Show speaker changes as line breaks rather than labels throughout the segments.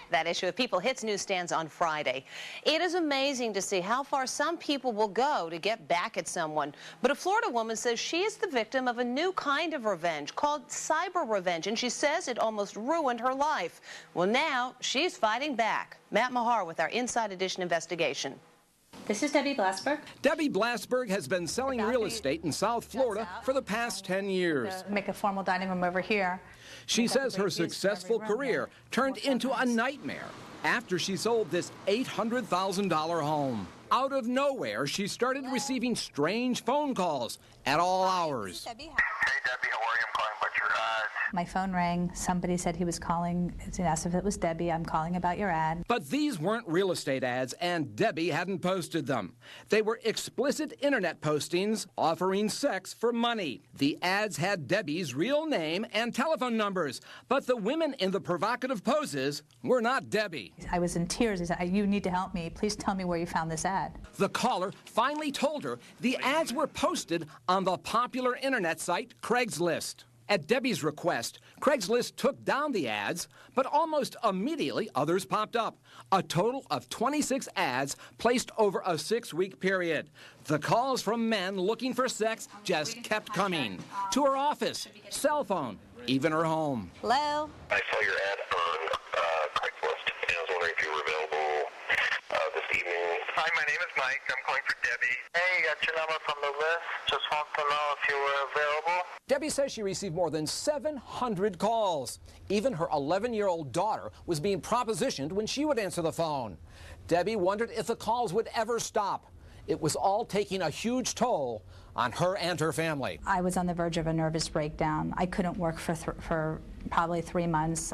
That issue of People hits newsstands on Friday. It is amazing to see how far some people will go to get back at someone. But a Florida woman says she is the victim of a new kind of revenge called cyber revenge, and she says it almost ruined her life. Well, now she's fighting back. Matt Mahar with our Inside Edition investigation.
This is Debbie Blasberg.
Debbie Blasberg has been selling real estate in South Florida for the past 10 years.
Make a formal dining room over here.
She says her successful career turned into a nightmare after she sold this $800,000 home. Out of nowhere, she started receiving strange phone calls at all hours.
Hey, Debbie, how are you? I'm calling about your ad.
My phone rang. Somebody said he was calling. He asked if it was Debbie. I'm calling about your ad.
But these weren't real estate ads, and Debbie hadn't posted them. They were explicit internet postings offering sex for money. The ads had Debbie's real name and telephone numbers, but the women in the provocative poses were not Debbie.
I was in tears. He said, "You need to help me. Please tell me where you found this ad."
The caller finally told her the ads were posted on the popular internet site Craigslist. At Debbie's request, Craigslist took down the ads, but almost immediately others popped up. A total of 26 ads placed over a 6-week period. The calls from men looking for sex just kept coming. To her office, cell phone, even her home.
Hello?
I saw your ad on Craigslist, and I was wondering if you were available this evening. Hi, my name is Mike. I'm calling for Debbie. Hey, got your number from the list. Just want to know if you were available.
Debbie says she received more than 700 calls. Even her 11-year-old daughter was being propositioned when she would answer the phone. Debbie wondered if the calls would ever stop. It was all taking a huge toll on her and her family.
I was on the verge of a nervous breakdown. I couldn't work for probably 3 months.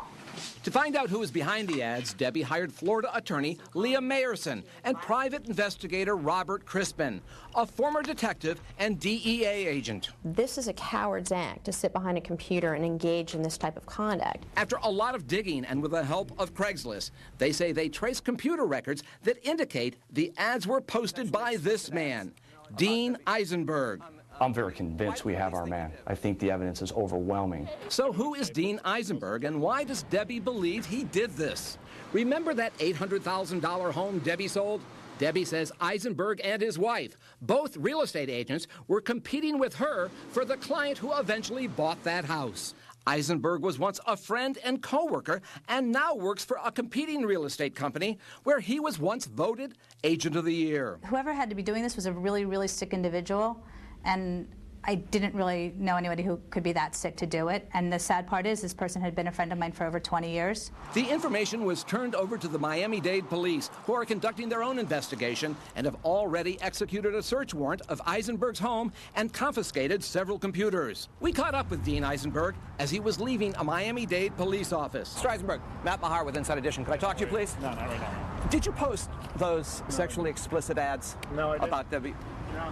To find out who was behind the ads, Debbie hired Florida attorney Leah Mayerson and private investigator Robert Crispin, a former detective and DEA agent.
This is a coward's act to sit behind a computer and engage in this type of conduct.
After a lot of digging and with the help of Craigslist, they say they traced computer records that indicate the ads were posted by this man, Dean Eisenberg.
I'm very convinced we have our man. I think the evidence is overwhelming.
So who is Dean Eisenberg, and why does Debbie believe he did this? Remember that $800,000 home Debbie sold? Debbie says Eisenberg and his wife, both real estate agents, were competing with her for the client who eventually bought that house. Eisenberg was once a friend and co-worker and now works for a competing real estate company where he was once voted Agent of the Year.
Whoever had to be doing this was a really, really sick individual. And I didn't really know anybody who could be that sick to do it. And the sad part is this person had been a friend of mine for over 20 years.
The information was turned over to the Miami-Dade police, who are conducting their own investigation and have already executed a search warrant of Eisenberg's home and confiscated several computers. We caught up with Dean Eisenberg as he was leaving a Miami-Dade police office. Mr. Eisenberg, Matt Mahar with Inside Edition. Could I talk to you, please?
No, not right now.
Did you post those sexually explicit ads about Debbie?
No.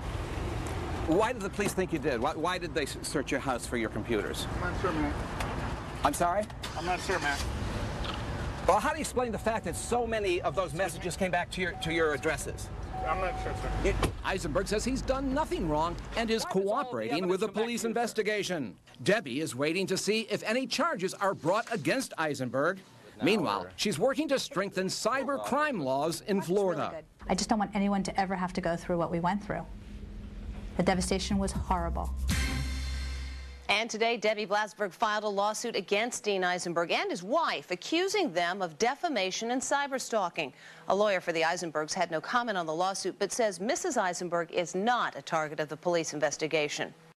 Why did the police think you did? Why did they search your house for your computers?
I'm not sure, man.
I'm sorry?
I'm not sure, man.
Well, how do you explain the fact that so many of those messages came back to your addresses?
I'm not sure, sir.
Eisenberg says he's done nothing wrong and is cooperating with the police investigation. Debbie is waiting to see if any charges are brought against Eisenberg. Meanwhile, she's working to strengthen cyber crime laws in Florida.
I just don't want anyone to ever have to go through what we went through. The devastation was horrible.
And today, Debbie Blasberg filed a lawsuit against Dean Eisenberg and his wife, accusing them of defamation and cyberstalking. A lawyer for the Eisenbergs had no comment on the lawsuit, but says Mrs. Eisenberg is not a target of the police investigation.